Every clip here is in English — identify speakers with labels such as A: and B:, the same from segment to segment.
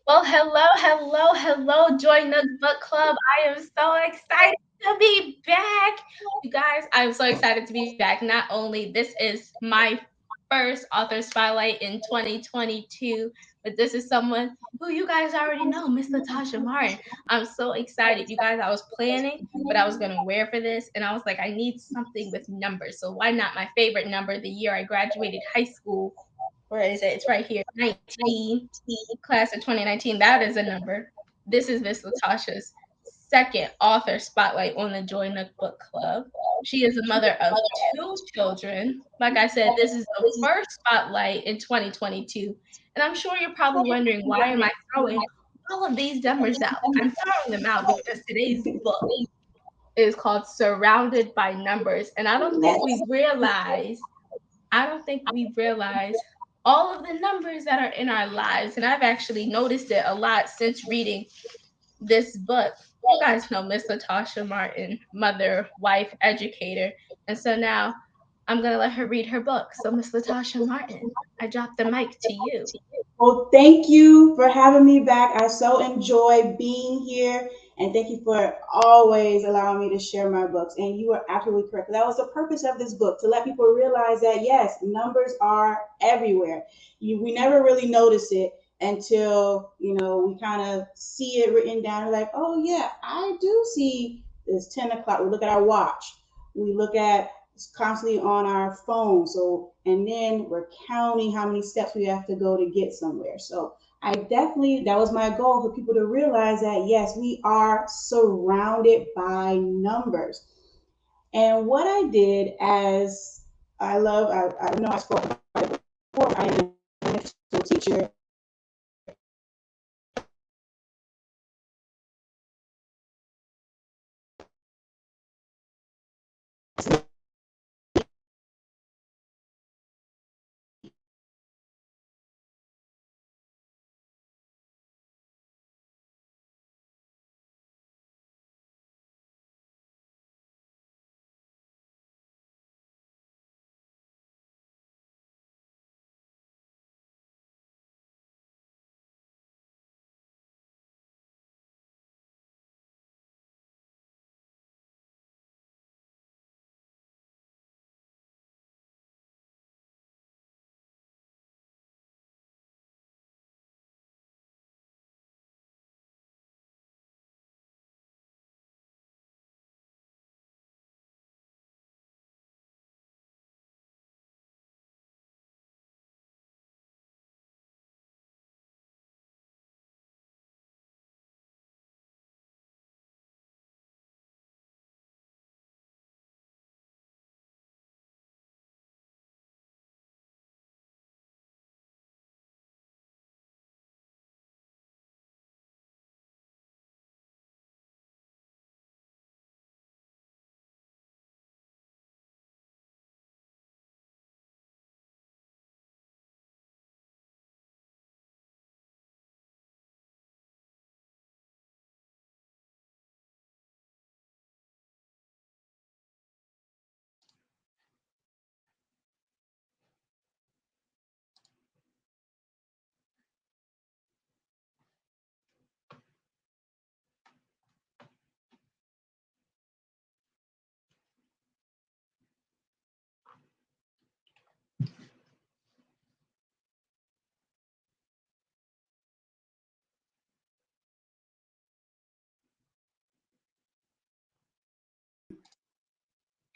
A: Well, hello, Joy Nook Book Club. I am so excited to be back. You guys, I'm so excited to be back. Not only this is my first author spotlight in 2022, but this is someone who you guys already know, Miss Latasha Martin. I'm so excited. You guys, I was planning what I was going to wear for this, and I was like, I need something with numbers. So why not my favorite number, the year I graduated high school? Where is it? It's right here, 19, class of 2019. That is a number. This is Miss Latasha's second author spotlight on the Joy Nook Book Club. She is a mother of two children. Like I said, this is the first spotlight in 2022. And I'm sure you're probably wondering, why am I throwing all of these numbers out? I'm throwing them out because today's book is called Surrounded by Numbers. And I don't think we realize all of the numbers that are in our lives. And I've actually noticed it a lot since reading this book. You guys know Miss Latasha Martin, mother, wife, educator. And so now I'm going to let her read her book. So, Miss Latasha Martin, I drop the mic to you.
B: Well, thank you for having me back. I so enjoy being here. And thank you for always allowing me to share my books. And you are absolutely correct. That was the purpose of this book, to let people realize that, yes, numbers are everywhere. We never really notice it until, we kind of see it written down. We're like, oh, yeah, I do see it's 10 o'clock. We look at our watch. We look at constantly on our phone. So, and then we're counting how many steps we have to go to get somewhere. So, that was my goal for people to realize that yes, we are surrounded by numbers. And what I did, as I know I spoke about it before, I am a school teacher.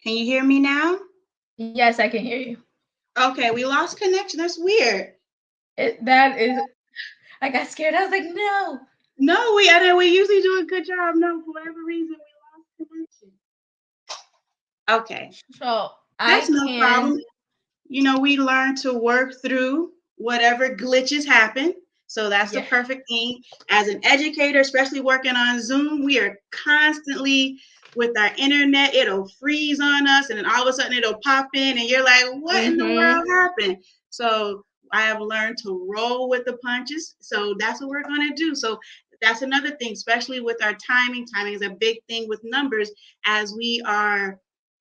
B: Can you hear me now?
A: Yes, I can hear you.
B: Okay, we lost connection. That's weird.
A: That is, I got scared. I was like, no.
B: No, I know we usually do a good job. No, for whatever reason, we lost connection. Okay,
A: So
B: that's
A: I
B: no
A: can,
B: problem. We learn to work through whatever glitches happen. So that's the
A: yeah.
B: perfect thing. As an educator, especially working on Zoom, we are constantly with our internet, it'll freeze on us and then all of a sudden it'll pop in and you're like, what in the
A: Mm-hmm.
B: world happened? So I have learned to roll with the punches. So that's what we're going to do. So that's another thing, especially with our timing. Timing is a big thing with numbers as we are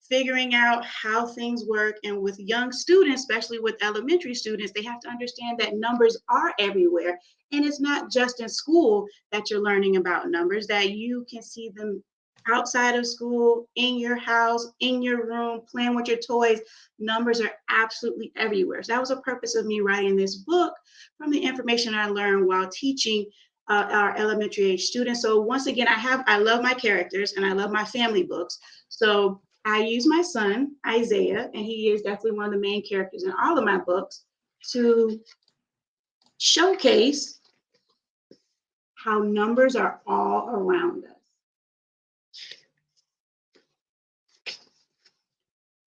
B: figuring out how things work. And with young students, especially with elementary students, they have to understand that numbers are everywhere. And it's not just in school that you're learning about numbers, that you can see them outside of school, in your house, in your room, playing with your toys. Numbers are absolutely everywhere. So that was the purpose of me writing this book, from the information I learned while teaching our elementary age students. So once again, I love my characters and I love my family books. So I use my son, Isaiah, and he is definitely one of the main characters in all of my books, to showcase how numbers are all around us.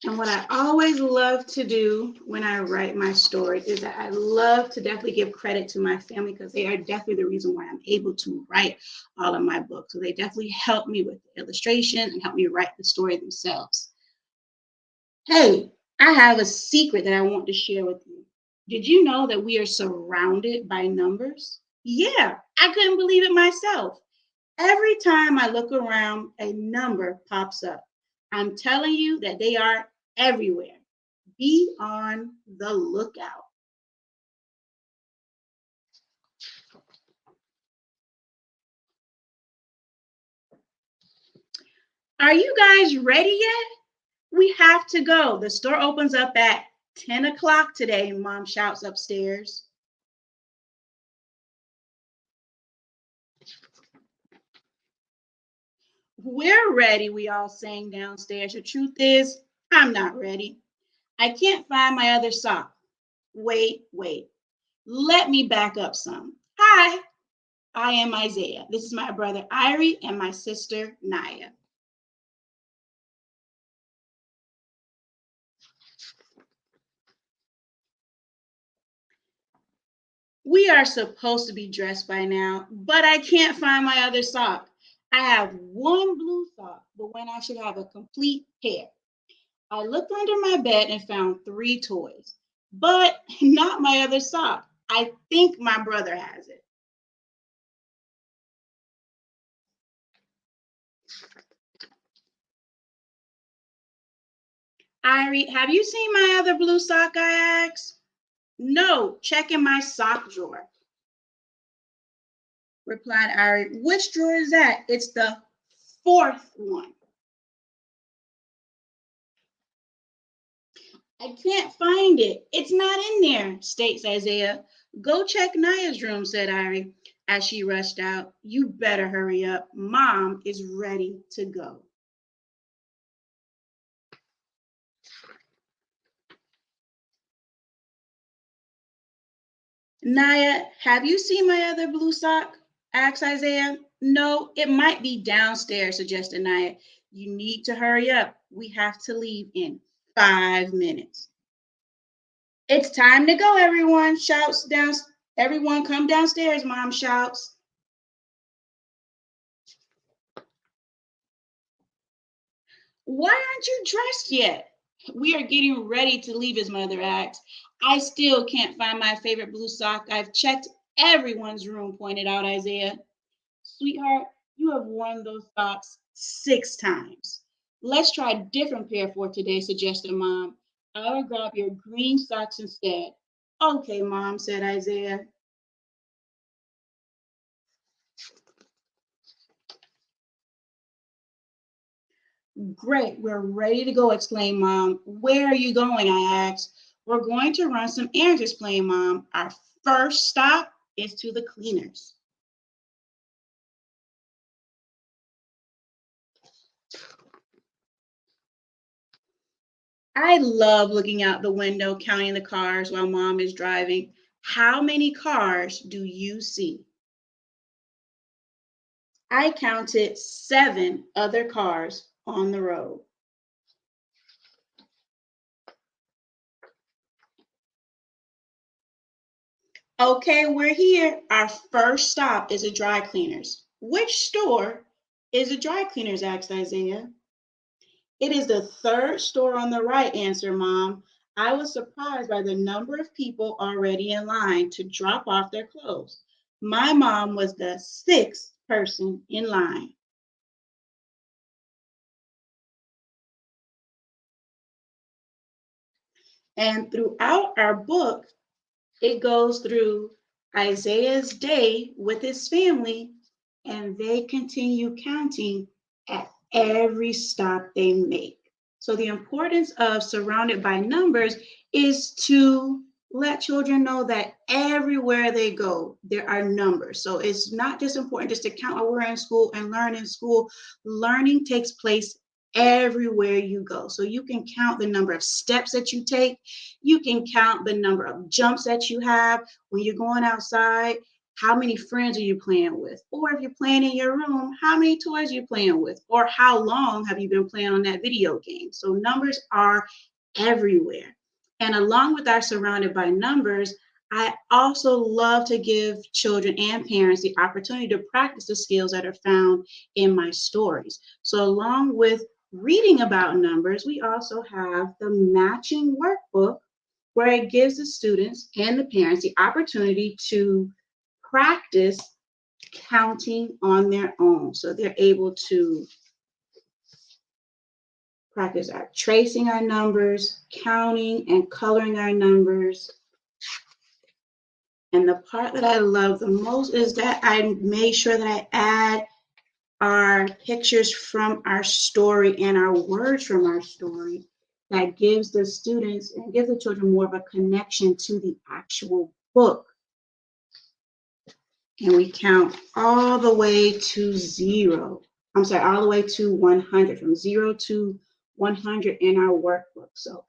B: And what I always love to do when I write my story is that I love to definitely give credit to my family, because they are definitely the reason why I'm able to write all of my books. So they definitely help me with the illustration and help me write the story themselves. Hey, I have a secret that I want to share with you. Did you know that we are surrounded by numbers? Yeah, I couldn't believe it myself. Every time I look around, a number pops up. I'm telling you that they are everywhere. Be on the lookout. Are you guys ready yet? We have to go. The store opens up at 10 o'clock today, Mom shouts upstairs. We're ready, we all sang downstairs. The truth is, I'm not ready. I can't find my other sock. Wait. Let me back up some. Hi, I am Isaiah. This is my brother Irie and my sister Naya. We are supposed to be dressed by now, but I can't find my other sock. I have one blue sock, but when I should have a complete pair. I looked under my bed and found 3 toys, but not my other sock. I think my brother has it. Irie, have you seen my other blue sock? I asked. No, check in my sock drawer, replied Irie. Which drawer is that? It's the 4th one. I can't find it. It's not in there, states Isaiah. Go check Naya's room, said Irie as she rushed out. You better hurry up. Mom is ready to go. Naya, have you seen my other blue sock? Asked Isaiah. No, it might be downstairs, suggested Naya. You need to hurry up. We have to leave in 5 minutes. It's time to go, everyone, shouts down. Everyone come downstairs, Mom shouts. Why aren't you dressed yet? We are getting ready to leave, his mother asked. I still can't find my favorite blue sock. I've checked everyone's room, pointed out Isaiah. Sweetheart, you have worn those socks 6 times. Let's try a different pair for today, suggested Mom. I'll grab your green socks instead. Okay, Mom, said Isaiah. Great, we're ready to go, exclaimed Mom. Where are you going? I asked. We're going to run some errands, explained Mom. Our first stop is to the cleaners. I love looking out the window, counting the cars while Mom is driving. How many cars do you see? I counted 7 other cars on the road. Okay, we're here. Our first stop is a dry cleaners. Which store is a dry cleaners? Asked Isaiah. It is the 3rd store on the right, answered Mom. I was surprised by the number of people already in line to drop off their clothes. My mom was the 6th person in line. And throughout our book, it goes through Isaiah's day with his family, and they continue counting at every stop they make. So, the importance of surrounded by numbers is to let children know that everywhere they go, there are numbers. So, it's not just important just to count while we're in school and learn in school. Learning takes place everywhere you go. So, you can count the number of steps that you take, you can count the number of jumps that you have when you're going outside. How many friends are you playing with? Or if you're playing in your room, how many toys are you playing with? Or how long have you been playing on that video game? So numbers are everywhere. And along with our surrounded by numbers, I also love to give children and parents the opportunity to practice the skills that are found in my stories. So along with reading about numbers, we also have the matching workbook where it gives the students and the parents the opportunity to practice counting on their own. So they're able to practice our tracing our numbers, counting and coloring our numbers. And the part that I love the most is that I made sure that I add our pictures from our story and our words from our story that gives the students and gives the children more of a connection to the actual book. And we count all the way to zero. I'm sorry, all the way to 100, from 0 to 100 in our workbook. So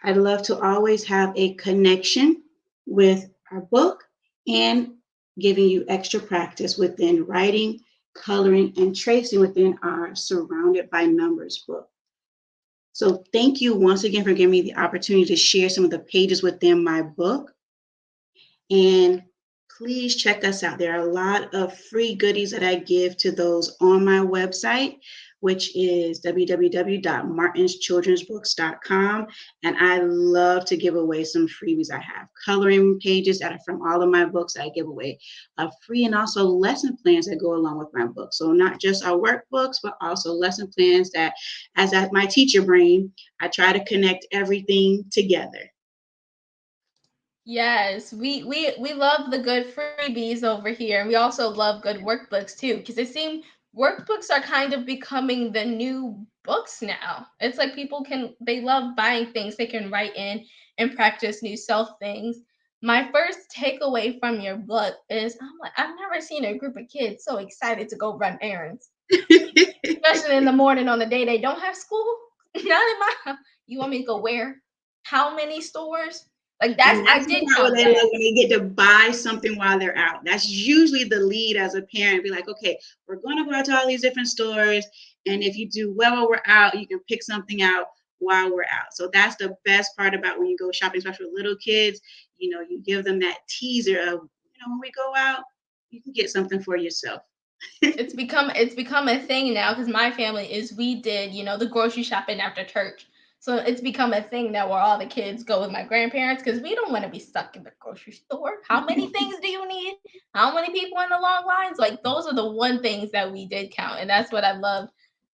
B: I'd love to always have a connection with our book and giving you extra practice within writing, coloring, and tracing within our Surrounded by Numbers book. So thank you once again for giving me the opportunity to share some of the pages within my book. And please check us out. There are a lot of free goodies that I give to those on my website, which is www.martinschildrensbooks.com. And I love to give away some freebies. I have coloring pages that are from all of my books that I give away free, and also lesson plans that go along with my book. So not just our workbooks, but also lesson plans that, as at my teacher brain, I try to connect everything together.
A: Yes, we love the good freebies over here, and we also love good workbooks too, because it seems workbooks are kind of becoming the new books now. It's like people can they love buying things they can write in and practice new self things. My first takeaway from your book is I'm like I've never seen a group of kids so excited to go run errands, especially in the morning on the day they don't have school. Not in my house. You want me to go where? How many stores? Like that's
B: And
A: I
B: that's the
A: did
B: part where
A: count
B: they
A: that.
B: love when they get to buy something while they're out. That's usually the lead as a parent. Be like, okay, we're going to go out to all these different stores. And if you do well while we're out, you can pick something out while we're out. So that's the best part about when you go shopping, especially with little kids. You know, you give them that teaser of, when we go out, you can get something for yourself.
A: It's become a thing now because my family is we did the grocery shopping after church, so it's become a thing now where all the kids go with my grandparents because we don't want to be stuck in the grocery store. How many things do you need? How many people in the long lines? Like those are the one things that we did count, and that's what I love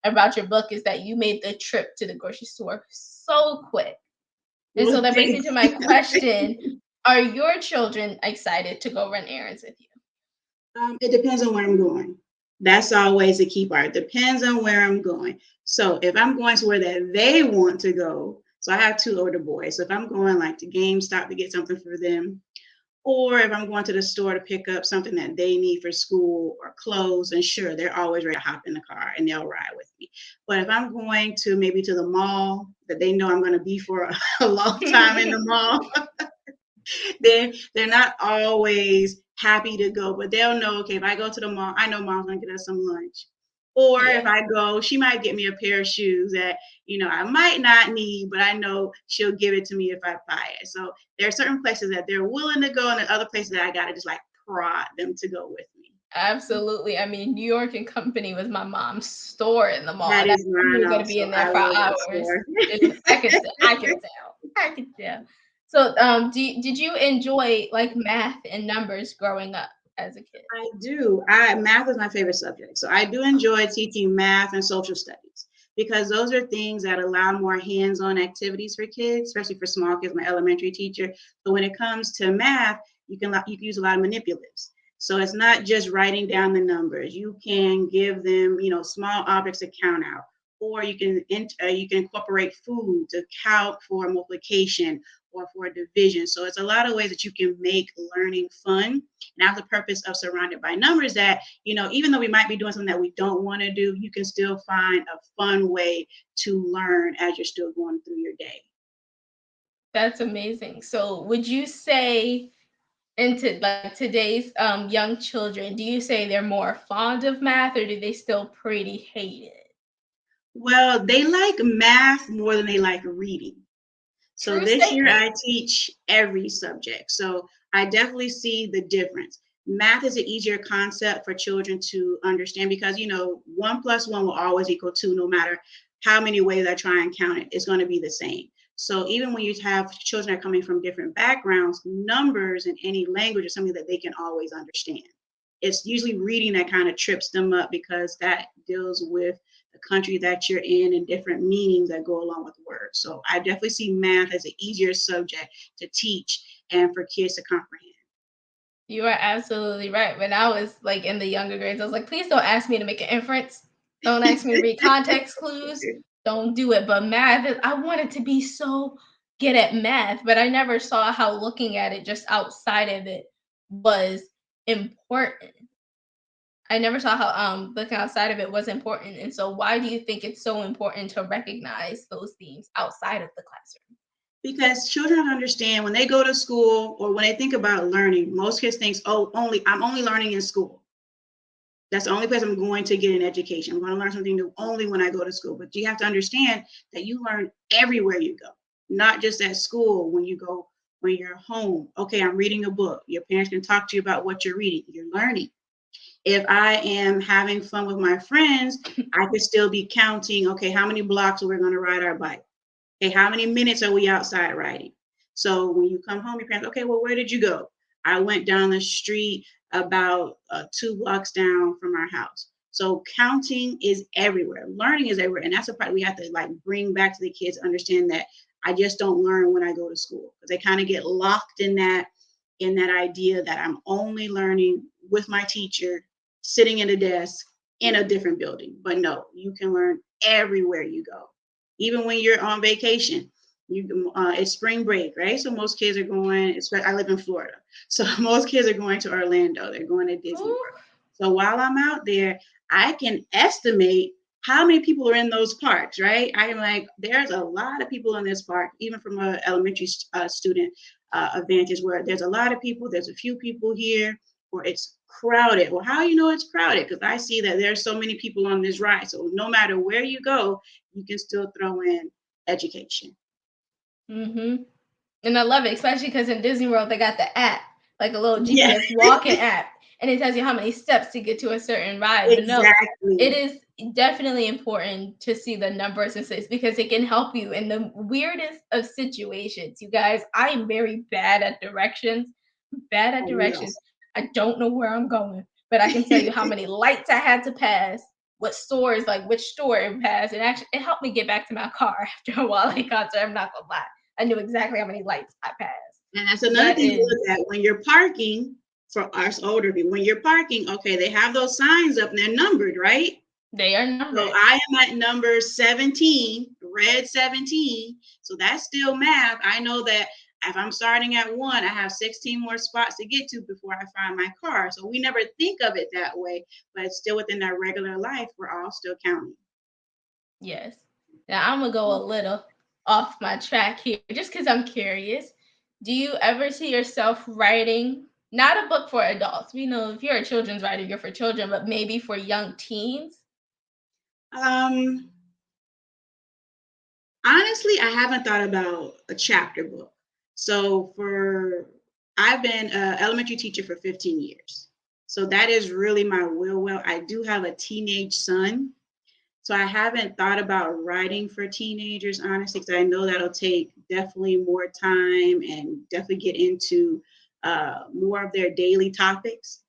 A: about your book is that you made the trip to the grocery store so quick. And so
B: Well,
A: that brings me
B: thank
A: to my question: are your children excited to go run errands with you?
B: It depends on where I'm going. That's always the key part. Depends on where I'm going. So if I'm going to where that they want to go, so I have two older boys. So if I'm going like to GameStop to get something for them, or if I'm going to the store to pick up something that they need for school or clothes, and sure, they're always ready to hop in the car and they'll ride with me. But if I'm going to maybe to the mall that they know I'm going to be for a long time in the mall, they're not always happy to go, but they'll know, okay, if I go to the mall, I know mom's gonna get us some lunch. Or if
A: Yeah.
B: I go, she might get me a pair of shoes that, I might not need, but I know she'll give it to me if I buy it. So there are certain places that they're willing to go, and the other places that I gotta just like prod them to go with me.
A: Absolutely. I mean, New York and Company was my mom's store in the mall,
B: That
A: and I
B: is
A: knew we
B: mine
A: were going to be
B: also.
A: in there
B: I
A: for
B: love that
A: hours.
B: store.
A: I could tell. So, did you enjoy like math and numbers growing up as a kid?
B: I do. I Math is my favorite subject. So I do enjoy teaching math and social studies. because those are things that allow more hands-on activities for kids, especially for small kids. My elementary teacher. So when it comes to math, you can use a lot of manipulatives. So it's not just writing down the numbers. You can give them, small objects to count out, or you can incorporate food to count for multiplication or for division. So it's a lot of ways that you can make learning fun. And that's the purpose of Surrounded by Numbers, that, even though we might be doing something that we don't want to do, you can still find a fun way to learn as you're still going through your day.
A: That's amazing. So, would you say into like today's young children, do you say they're more fond of math or do they still pretty hate it?
B: Well, they like math more than they like reading. So
A: True
B: this year
A: statement.
B: I teach every subject. So I definitely see the difference. Math is an easier concept for children to understand because, 1 plus 1 will always equal 2, no matter how many ways I try and count it, it's going to be the same. So even when you have children that are coming from different backgrounds, numbers in any language is something that they can always understand. It's usually reading that kind of trips them up because that deals with the country that you're in and different meanings that go along with words. So I definitely see math as an easier subject to teach and for kids to comprehend.
A: You are absolutely right. When I was like in the younger grades, I was like, please don't ask me to make an inference. Don't ask me to read context clues. Don't do it. But math, I wanted to be so good at math, but I never saw how looking at it just outside of it was important. I never saw how looking outside of it was important. And so why do you think it's so important to recognize those themes outside of the classroom?
B: Because children don't understand when they go to school or when they think about learning, most kids think, oh, I'm only learning in school. That's the only place I'm going to get an education. I'm going to learn something new only when I go to school. But you have to understand that you learn everywhere you go, not just at school. When you're home, okay, I'm reading a book. Your parents can talk to you about what you're reading. You're learning. If I am having fun with my friends, I could still be counting, okay, how many blocks are we going to ride our bike? Okay, how many minutes are we outside riding? So when you come home, your parents, okay, well, where did you go? I went down the street about 2 blocks down from our house. So counting is everywhere. Learning is everywhere. And that's the part we have to like bring back to the kids, understand that I just don't learn when I go to school. Because they kind of get locked in that idea that I'm only learning with my teacher, sitting at a desk in a different building. But no, you can learn everywhere you go, even when you're on vacation. It's spring break, right? So most kids are going. I live in Florida, so most kids are going to Orlando. They're going to Disney
A: Ooh,
B: World. So while I'm out there, I can estimate how many people are in those parks, right? I am like, there's a lot of people in this park, even from an elementary student advantage, where there's a lot of people, there's a few people here, or it's crowded. Well, how do you know it's crowded? Because I see that there's so many people on this ride. So no matter where you go, you can still throw in education.
A: mm-hmm. And I love it, especially because in Disney World they got the app, like a little
B: Yeah,
A: GPS walking app, and it tells you how many steps to get to a certain ride. But no, it
B: exactly.
A: is definitely important to see the numbers and things because it can help you in the weirdest of situations. You guys, I am very bad at directions. Bad at
B: I know.
A: directions. I don't know where I'm going, but I can tell you how many lights I had to pass, what stores, like which store it passed, and actually it helped me get back to my car after a while. I got, so I'm not gonna lie. I knew exactly how many lights I passed.
B: And that's another
A: That
B: thing to
A: is,
B: look at when you're parking. For us older people, when you're parking, okay, they have those signs up and they're numbered, right?
A: they are
B: So
A: numbered.
B: I am at number 17, red 17. So that's still math. I know that if I'm starting at 1, I have 16 more spots to get to before I find my car. So we never think of it that way, but it's still within our regular life. We're all still counting.
A: Yes. Now I'm gonna go a little off my track here, just because I'm curious. Do you ever see yourself writing not a book for adults? We know if you're a children's writer, you're for children, but maybe for young teens?
B: Um, Honestly, I haven't thought about a chapter book. So I've been an elementary teacher for 15 years. So that is really my Well, I do have a teenage son. So I haven't thought about writing for teenagers, honestly, because I know that'll take definitely more time and definitely get into more of their daily topics.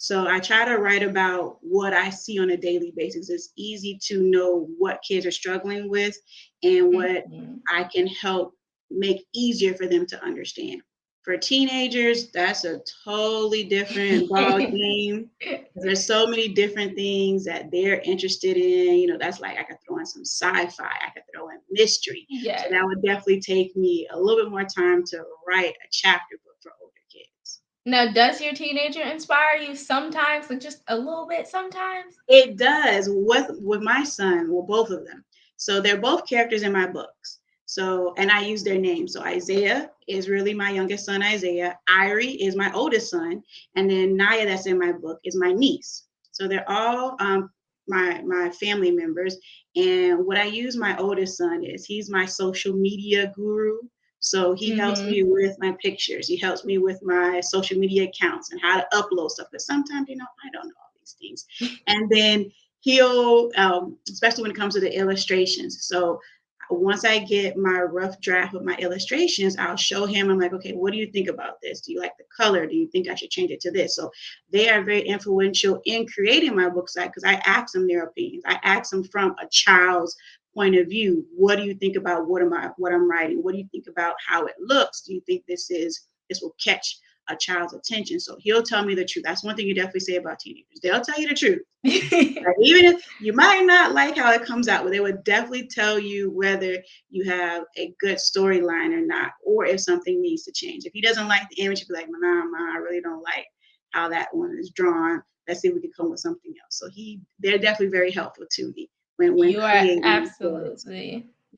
B: So I try to write about what I see on a daily basis. It's easy to know what kids are struggling with and what
A: Mhm.
B: I can help make easier for them to understand. For teenagers, that's a totally different ball game. There's so many different things that they're interested in. That's like I could throw in some sci-fi, I could throw in mystery. So
A: Yes.
B: that would definitely take me a little bit more time to write a chapter book for older kids.
A: Now, does your teenager inspire you sometimes, like just a little bit sometimes?
B: It does with my son, well, both of them. So they're both characters in my books. So, and I use their names. So Isaiah is really my youngest son, Isaiah. Irie is my oldest son, and then Naya, that's in my book, is my niece. So they're all my family members. And what I use my oldest son is he's my social media guru. So he helps me
A: Mhm.
B: with my pictures. He helps me with my social media accounts and how to upload stuff. Because sometimes, I don't know all these things. And then he'll, especially when it comes to the illustrations. So once I get my rough draft of my illustrations, I'll show him. I'm like, okay, what do you think about this? Do you like the color? Do you think I should change it to this? So they are very influential in creating my book site because I ask them their opinions. I ask them from a child's point of view. What do you think about what I'm writing? What do you think about how it looks? Do you think this will catch a child's attention? So he'll tell me the truth. That's one thing you definitely say about teenagers. They'll tell you the truth. Like, even if you might not like how it comes out, but they would definitely tell you whether you have a good storyline or not, or if something needs to change. If he doesn't like the image, he'll be like, "Nah, I really don't like how that one is drawn. Let's see if we can come with something else." So they're definitely very helpful to me when
A: You are
B: creating stories.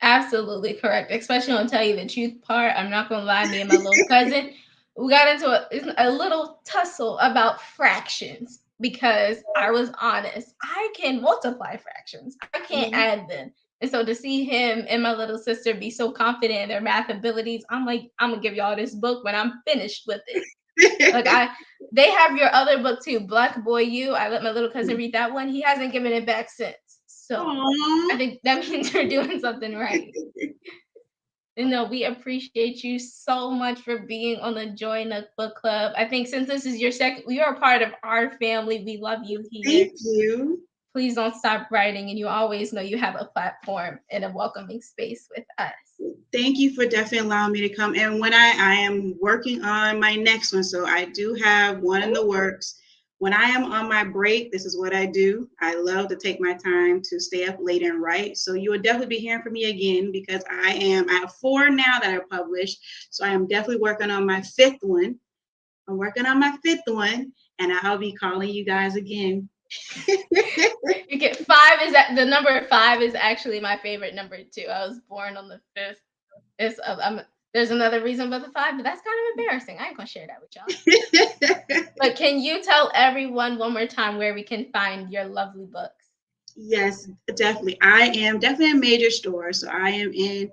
A: absolutely correct, especially on tell you the truth part. I'm not gonna lie, me and my little cousin, we got into a little tussle about fractions because I was honest. I can multiply fractions. I can't
B: Mhm.
A: add them. And so to see him and my little sister be so confident in their math abilities, I'm like, I'm gonna give y'all this book when I'm finished with it. Like they have your other book too, Black Boy You. I let my little cousin read that one. He hasn't given it back since. So
B: Aw.
A: I think that means you're doing something right. You know, we appreciate you so much for being on the Joy Nook Book Club. I think since this is your second, you're a part of our family. We love you here.
B: Thank you.
A: Please don't stop writing, and you always know you have a platform and a welcoming space with us.
B: Thank you for definitely allowing me to come. And when I am working on my next one, so I do have one in the
A: Ooh.
B: works. When I am on my break, this is what I do. I love to take my time to stay up late and write. So you will definitely be hearing from me again because I have four now that are published. So I am definitely working on my fifth one. I'm working on my fifth one, and I'll be calling you guys again.
A: You get five is that the number five is actually my favorite number too. I was born on the fifth. It's there's another reason but the five, but that's kind of embarrassing. I ain't gonna share that with y'all. But can you tell everyone one more time where we can find your lovely books?
B: Yes, definitely. I am definitely a major store. So I am in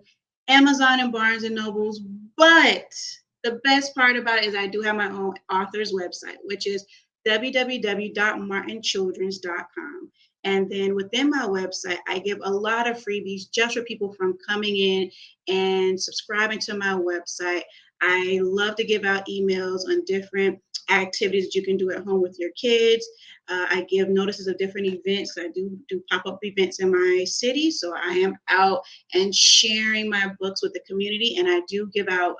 B: Amazon and Barnes and Nobles. But the best part about it is I do have my own author's website, which is www.martinchildrens.com. And then within my website, I give a lot of freebies just for people from coming in and subscribing to my website. I love to give out emails on different activities that you can do at home with your kids. I give notices of different events. I do pop up events in my city, so I am out and sharing my books with the community. And I do give out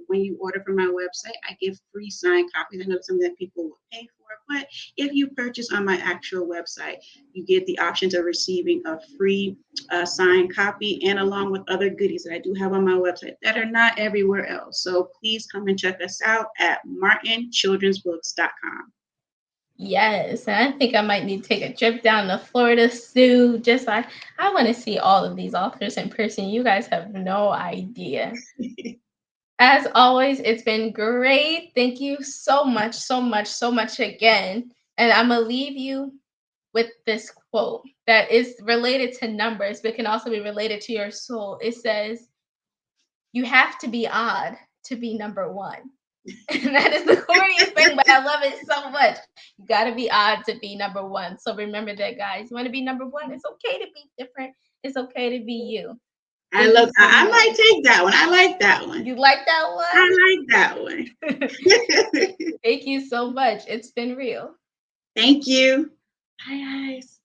B: when you order from my website, I give free signed copies. I know it's something that people will pay for, but if you purchase on my actual website, you get the options of receiving a free signed copy and along with other goodies that I do have on my website that are not everywhere else. So please come and check us out at martinchildrensbooks.com.
A: Yes, and I think I might need to take a trip down to Florida soon. Just like I want to see all of these authors in person. You guys have no idea. As always, it's been great. Thank you so much, so much, so much again. And I'm gonna leave you with this quote that is related to numbers, but can also be related to your soul. It says, "You have to be odd to be number one." And that is the corniest thing, but I love it so much. You got to be odd to be number one. So remember that, guys. You want to be number one? It's okay to be different. It's okay to be you. Thank you so
B: I
A: much.
B: might take that one. I like that one.
A: You like that
B: I like that one.
A: one? Thank you so much. It's been real.
B: Thank you.
A: Bye, guys.